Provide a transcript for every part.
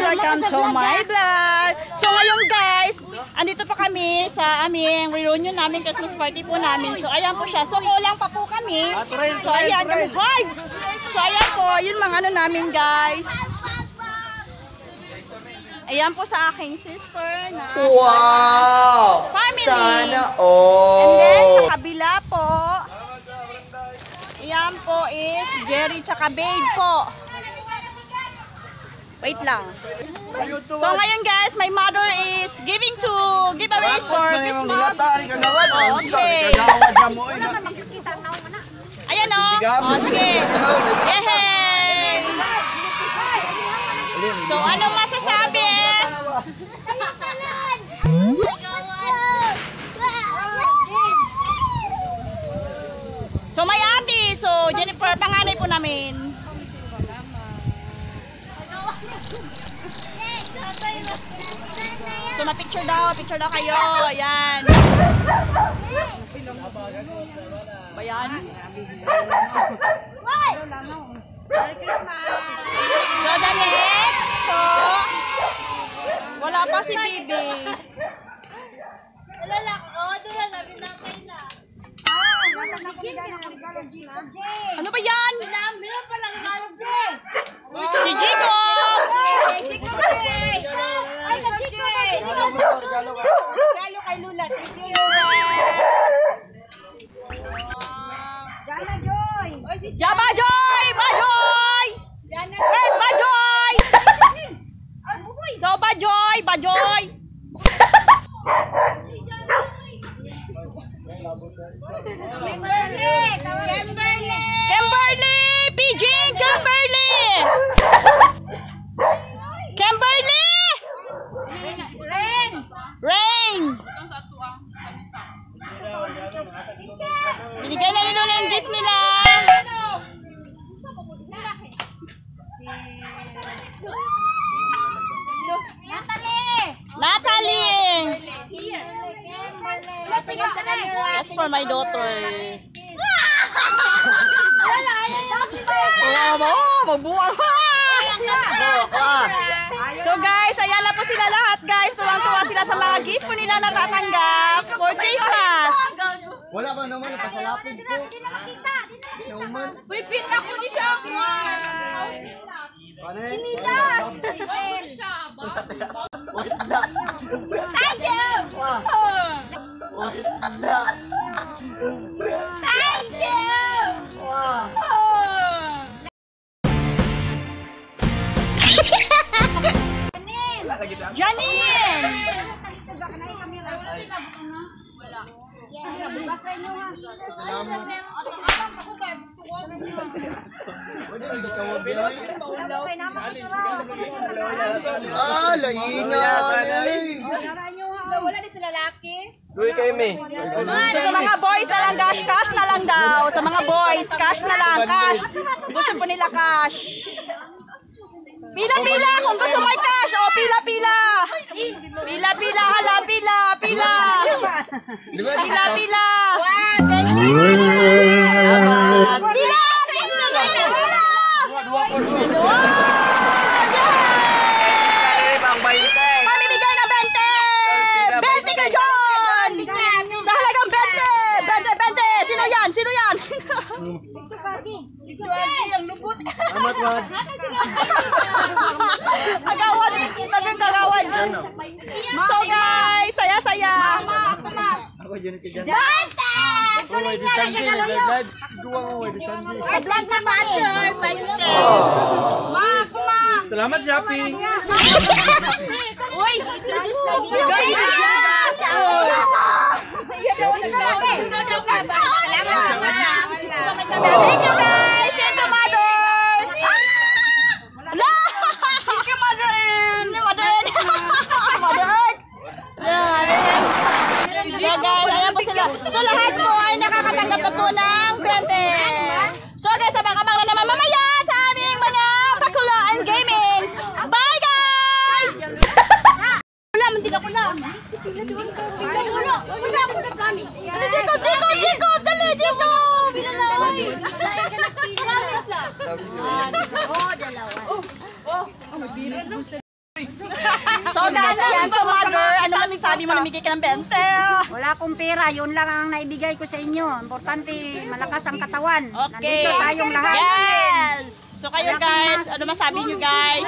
welcome to my vlog. So ngayon guys, andito pa kami sa aming reunion namin, Christmas party po namin. So ayan po siya. So kulang pa po kami. So ayan kami. So ayan po, yun mga ano namin guys. Ayan po sa aking sister na wow! family. Sana all! And then sa kabila po, ayan po is Jerry tsaka Babe po. Wait lang. So ngayon guys, my mother is giving to giveaways for Christmas. Okay. Ayan o. Oh, sige. Yehey! So ano masasabi? So may ate, so Jennifer, panganay po namin. So na-picture daw kayo. Ayan. Bayan. Merry Christmas. So the next po, wala pa si Bibi. Ano ba yan? Si Jigo! Regalo kay Lula. Thank you, Lula. Jana Joy! Jaba Joy! Bajoy! Where's Bajoy? So Bajoy! Bajoy! Kimberly! Beijing! Kimberly! Kimberly! Rain! Binigay na nila yung gift nila. Natalie! That's for my daughter. Magbuwang. So guys, ayan na po sila lahat guys. Tuwang-tuwa sila sa mga gift po nila natatanggap for Christmas. Wala ba naman pasalapid ko? Uy, pin ako ni Shakwa! Chinilas! Thank you! Thank you! Janine! Wala din sila laki. So sa mga boys na lang cash na lang daw. Sa mga boys, cash na lang, cash. Gusto po nila cash. Pila-pila kung gusto mo cash. O pila-pila. Pila-pila, hala, pila. Pila-pila. Thank you. Pila! Pamimigay ng 20! 20 ka dyan! Sa halagang 20! 20! Sino yan? Sino yan? Ito ang lubot. Kagawad. Talagang kagawad. So guys, saya-saya. Bata! Sa vlog na mother, 20. Salamat, Shopee! Uy! Introduce na niya! Thank you guys! Thank you mother! Hello! Thank you mother and mother and mother earth! So guys, ayan po sila. So lahat po ay nakakatanggap na po ng 20. So guys, abang-abang na naman mamaya sa aming mga pakulaan gaming. Bye guys! Wala, mantin ako na. Wala ako na promise. Jacob! Dali, Jacob! Promise lang. Oo, dalawa. sabi mo namigay ka ng 20? Wala akong pera, yun lang ang naibigay ko sa inyo. Importante, malakas ang katawan. Okay. Nandito tayong lahat. Yes! So kayo guys, ano masabi nyo guys?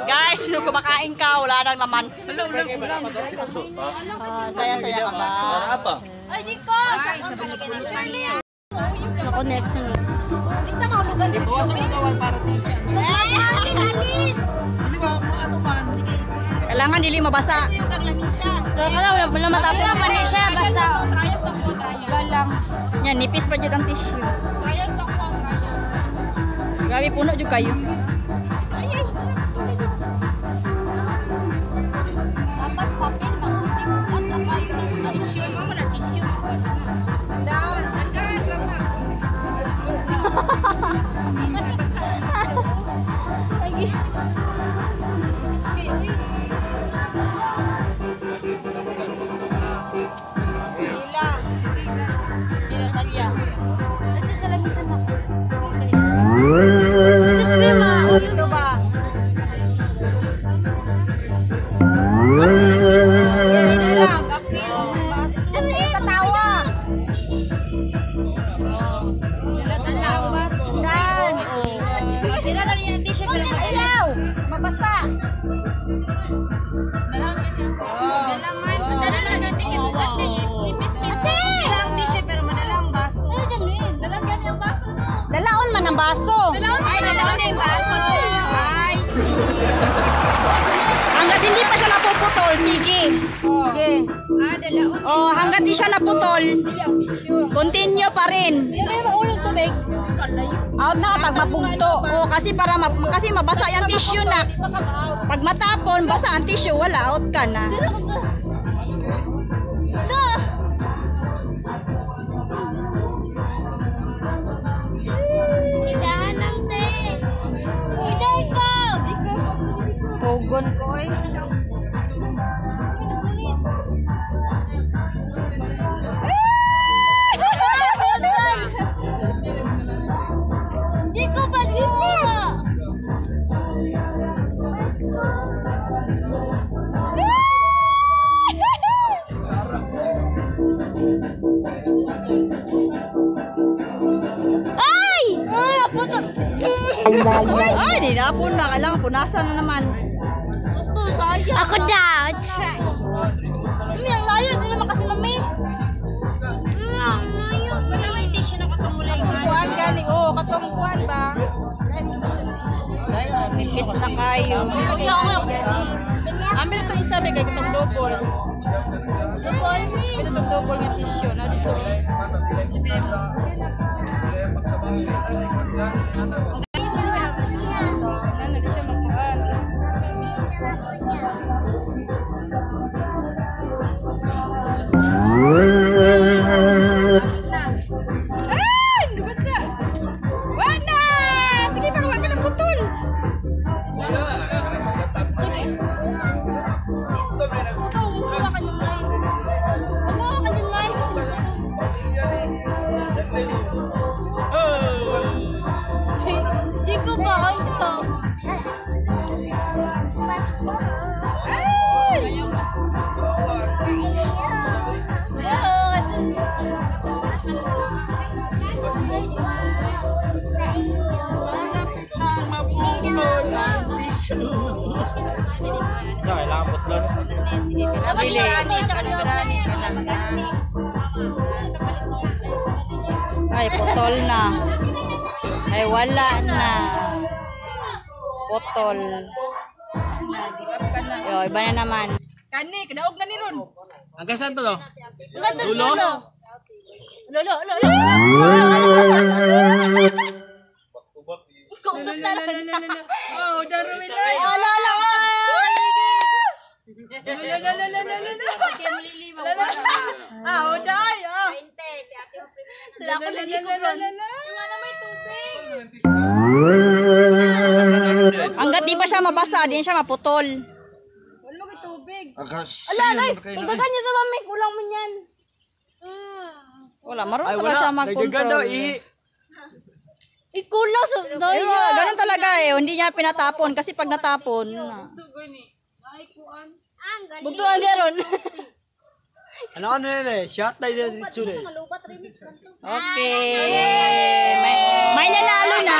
Guys, nung kumakain ka, wala nang laman. Saya-saya ka ba? Apa? Ay, Jiko! Na-connection. Alis! Kailangan dili mabasa. Wala matapos. Wala siya, basta. Galang. Yan, nipis pa dyan ang tissue. Grabe, puno dyan kayo. Dapat papel, mabuti mo. At naman, tissue mo na tissue mo. Lagi. Kayo, eh. Talia. Kasi sa lamisan ako. Excuse me, ma. Ito ba? Hindi lang. Diyan na yung katawa. Yan. Pila na niya yung t-shirt pero madalaw. Mabasa. Dalaman. Madala na t-shirt pero madalang baso. Ay, ganun. Lalagyan yung baso. Dalaon man ang baso. Ay, dalaman na yung baso. Ay. Hanggat hindi pa siya napuputol, sige. Sige. Ah, dalaon. Oh, hanggat di siya naputol, Ang tissue. continue pa rin. Ay, maulong tubig. Kalayo. Out na pag mapugto. Oh, kasi para kasi mabasa yung tissue na. Pag matapon, basa ang tissue, wala out ka na. Pugon ko eh. Jiko, Pasko! Ay! Ay, naputo! Ay, di na po na. Kailangan punasan na naman. Ito, sayang. Ako daw. Mami, ang layo. Hindi naman kasi mami. Ang layo. Wala nga hindi siya nakatungulay. Katungkuhan gani. Oo, katungkuhan ba? Nipis na kayo. Amin itong isa, may kaya itong double. Double? Ito itong double nga tissue. Na dito. Ano, di siya magkaan. Ay! Basa! Wala! Sige, pagawa ka ng putol. Ikaw, umuha ka ng mic. Umuha ka ng mic. Chico ba? Ay, ito. Kailangan putlon. Dapat birani, tsaka birani. Ay, putol na. Ay, wala na. Putol. Yo, iba na naman. Kani, kinaog na ni Ron. Hanggang saan to? Dulo? Lolo. Usok na rin. Oh, darumiloy. Lolo. Ah, oday. Oh. Tula ko lagi ko Ron. Hanggat di pa siya mabasa, di siya maputol. Ala, nay. Igdagan niyo sa mami. Kulang mo yan. Wala, marunong talaga siya mag-control. Ikulang sa Eh, daya. ganun talaga eh. Hindi niya pinatapon kasi pag natapon. Butuan dia ron. Ano na shot na dito eh. Okay. May nanalo na.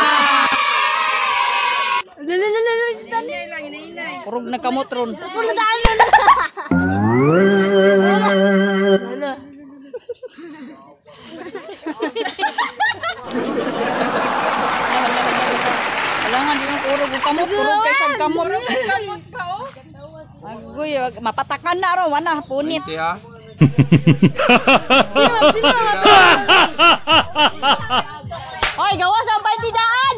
Kurog na kamot ron. Kuladaan na. Wala. Alangan di yung kurog. Kamot, kurog kayo siyang kamot. Kamot pa oh. Agoy, mapatakan na ron. Wana, punit. Kaya? Oy, gawas ang partidaan!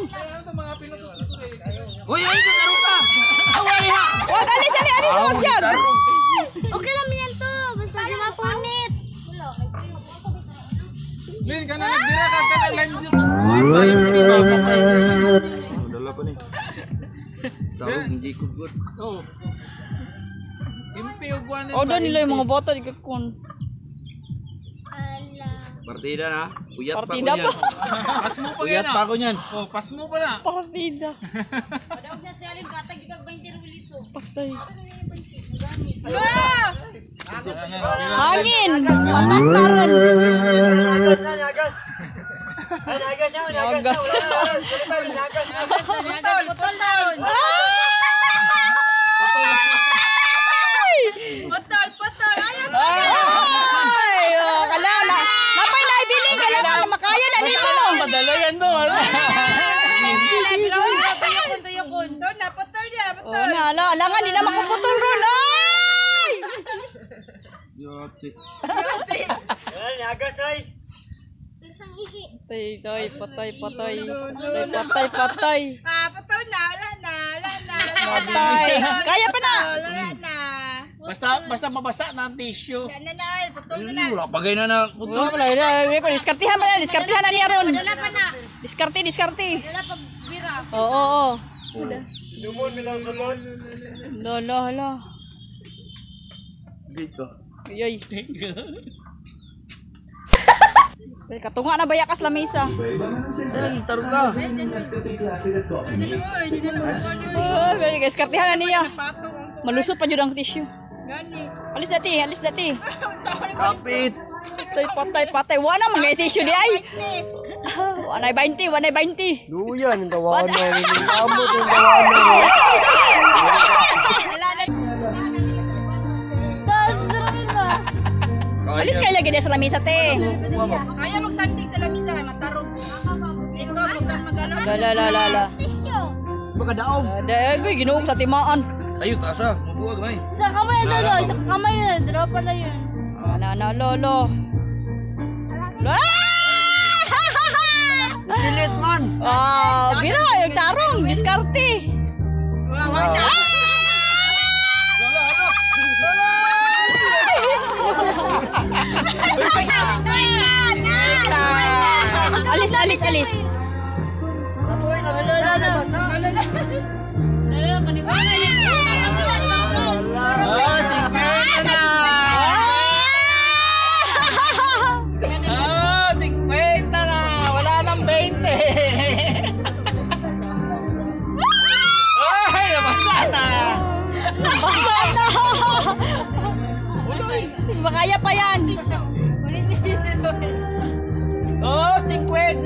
Uy, karo ka! Awali ha! Huwag alis, huwag yan! Okay lang yan to. Basta di mapunit. Lin, ka na nagbira ka na lime juice. Dala pa ni. Tarong hindi ko good. Oh. Impi og one. O, doon nila yung mga bota. Di ka kun. Partida na. Puyat pa ko Partida niyan. pa. Pas mo pa Puyat yan. pa ko niyan. Oh, pas mo pa na. Partida. Daog na si Alim katag ikag 20 rulito. Patay. Hangin! Patak na ron! Nagas na, nagas. Ay, nagas na, nagas na. Nagas. Nagas na. Putol na ron! Putol! Ayaw mo! Ay! Kala, napay na ibiling! Kala ka na makaya na nito! Madala yan doon. Oo na, alangan, di na makaputol ron! Ay! Nagas na. Isang ihi. Patay. Patay. Patay. Kaya pa na! Basta mabasa na ang tissue. Wala pagay na putol. Wala, diskartihan pa na, diskartihan na niya ron. Dala pa na. Diskarte. Dala pag bira. Oo. Lumon nilang sulod. Hala. Dito. Ay. Katunga na ba yakas lamesa? Lagi tarong ka. Oh, very guys, kartihan na niya. Malusot pa jud ang tissue. Alis dati. Kapit. Patay. Wala man gay tissue di ay. Wanay 20. Luyan ang tawanan. Amot ang tawanan. Alis kayo lagi sa lamesa te. Ayaw magsanding sa lamisa kay matarong. Ikaw magano. La. Tissue. Makadaog. Dagoy ginuog sa timaan. Ayo tasa, mabuwag may. Sa kamay na doon. Sa kamay na. Drop pa na yun. Ana lolo. Silit man. Bira yung tarong, diskarte. Alis. Oh, 50 na. Oh, 50 na. Wala nang 20. Ay, nabasa na. Makaya pa yan. Oh, 50.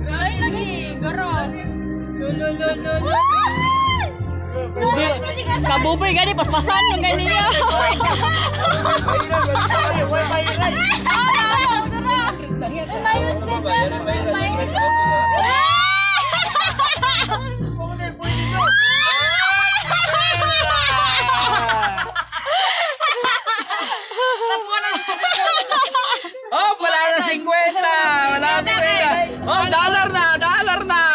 Ay, lagi. Garos. Kabubay gani, paspasan yung ganyan. Minus din na. Minus. Oh, wala na 50. Wala na 50. Oh, dollar na. Dollar na.